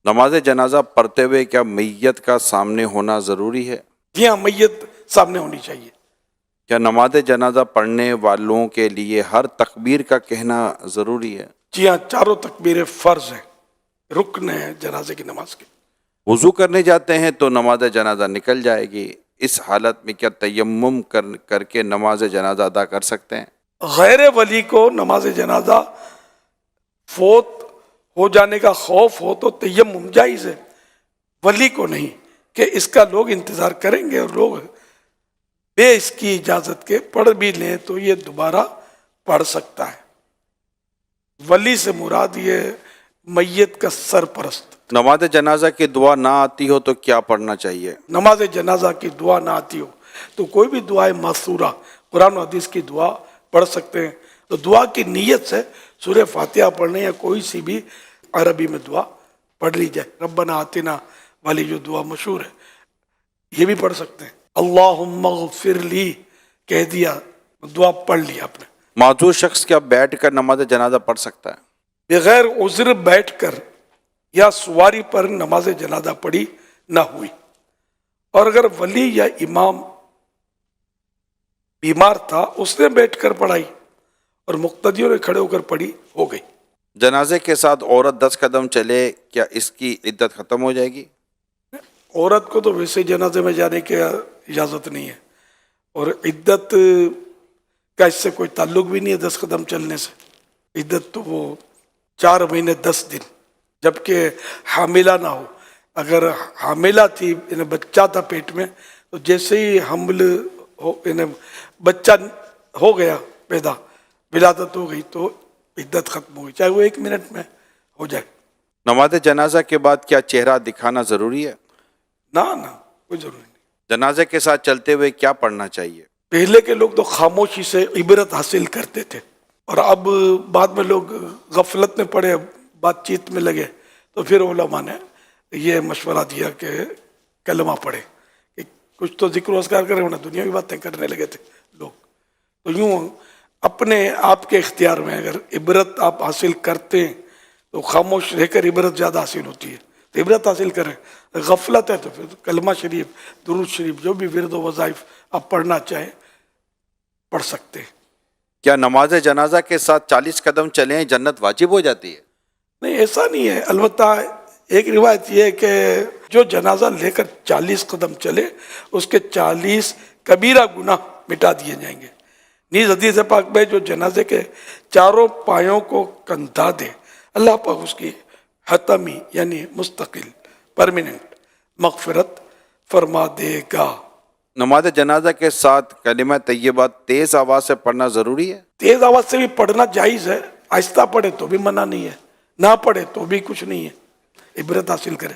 نماز جنازہ پڑھتے ہوئے کیا میت کا سامنے ہونا ضروری ہے؟ جی ہاں، میت سامنے ہونی چاہیے۔ کیا نماز جنازہ پڑھنے والوں کے لیے ہر تکبیر کا کہنا ضروری ہے؟ جی ہاں، چاروں تکبیریں فرض ہیں، رکن ہیں جنازے کی نماز کے۔ وضو کرنے جاتے ہیں تو نماز جنازہ نکل جائے گی، اس حالت میں کیا تیمم کر کے نماز جنازہ ادا کر سکتے ہیں؟ غیر ولی کو نماز جنازہ فوت ہو جانے کا خوف ہو تو تیمم جائز ہے، ولی کو نہیں، کہ اس کا لوگ انتظار کریں گے اور لوگ بے اس کی اجازت کے پڑھ بھی لیں تو یہ دوبارہ پڑھ سکتا ہے۔ ولی سے مراد یہ میت کا سرپرست۔ نماز جنازہ کی دعا نہ آتی ہو تو کیا پڑھنا چاہیے؟ نماز جنازہ کی دعا نہ آتی ہو تو کوئی بھی دعائے ماثورہ قرآن و حدیث کی دعا پڑھ سکتے ہیں۔ تو دعا کی نیت سے سورہ فاتحہ پڑھنے یا کوئی سی بھی عربی میں دعا پڑھ لی جائے، ربنا آتنا والی جو دعا مشہور ہے یہ بھی پڑھ سکتے ہیں۔ اللہم اغفر لی کہہ دیا، دعا پڑھ لی آپ نے۔ معذور شخص کیا بیٹھ کر نماز جنازہ پڑھ سکتا ہے؟ بغیر عذر بیٹھ کر یا سواری پر نماز جنازہ پڑھی نہ ہوئی، اور اگر ولی یا امام بیمار تھا اس نے بیٹھ کر پڑھائی اور مقتدیوں نے کھڑے ہو کر پڑھی، ہو گئی۔ جنازے کے ساتھ عورت 10 قدم چلے کیا اس کی عدت ختم ہو جائے گی؟ عورت کو تو ویسے جنازے میں جانے کی اجازت نہیں ہے، اور عدت کا اس سے کوئی تعلق بھی نہیں ہے 10 قدم چلنے سے۔ عدت تو وہ 4 مہینے 10 دن، جبکہ حاملہ نہ ہو۔ اگر حاملہ تھی، انہیں بچہ تھا پیٹ میں، تو جیسے ہی حمل ہو، انہیں بچہ ہو گیا پیدا، ولادت ہو گئی، تو عدت ختم ہو گئی، چاہے وہ 1 منٹ میں ہو جائے۔ نماز جنازہ کے بعد کیا چہرہ دکھانا ضروری ہے؟ نہ کوئی ضروری نہیں۔ جنازے کے ساتھ چلتے ہوئے کیا پڑھنا چاہیے؟ پہلے کے لوگ تو خاموشی سے عبرت حاصل کرتے تھے، اور اب بعد میں لوگ غفلت میں پڑے، بات چیت میں لگے، تو پھر علماء نے یہ مشورہ دیا کہ کلمہ پڑھے، کہ کچھ تو ذکر و اذکار کریں، ورنہ دنیاوی باتیں کرنے لگے تھے لوگ۔ تو یوں اپنے آپ کے اختیار میں اگر عبرت آپ حاصل کرتے ہیں تو خاموش رہ کر عبرت زیادہ حاصل ہوتی ہے، تو عبرت حاصل کریں۔ غفلت ہے تو پھر کلمہ شریف، درود شریف، جو بھی ورد و وظائف آپ پڑھنا چاہیں پڑھ سکتے ہیں۔ کیا نماز جنازہ کے ساتھ 40 قدم چلیں جنت واجب ہو جاتی ہے؟ نہیں، ایسا نہیں ہے۔ البتہ ایک روایت یہ ہے کہ جو جنازہ لے کر 40 قدم چلے اس کے 40 کبیرہ گناہ مٹا دیے جائیں گے۔ نیز حدیث پاک میں جو جنازے کے چاروں پایوں کو کندھا دے، اللہ پاک اس کی حتمی یعنی مستقل پرماننٹ مغفرت فرما دے گا۔ نماز جنازہ کے ساتھ کلمہ طیبہ تیز آواز سے پڑھنا ضروری ہے؟ تیز آواز سے بھی پڑھنا جائز ہے، آہستہ پڑھے تو بھی منع نہیں ہے، نہ پڑھے تو بھی کچھ نہیں ہے، عبرت حاصل کرے۔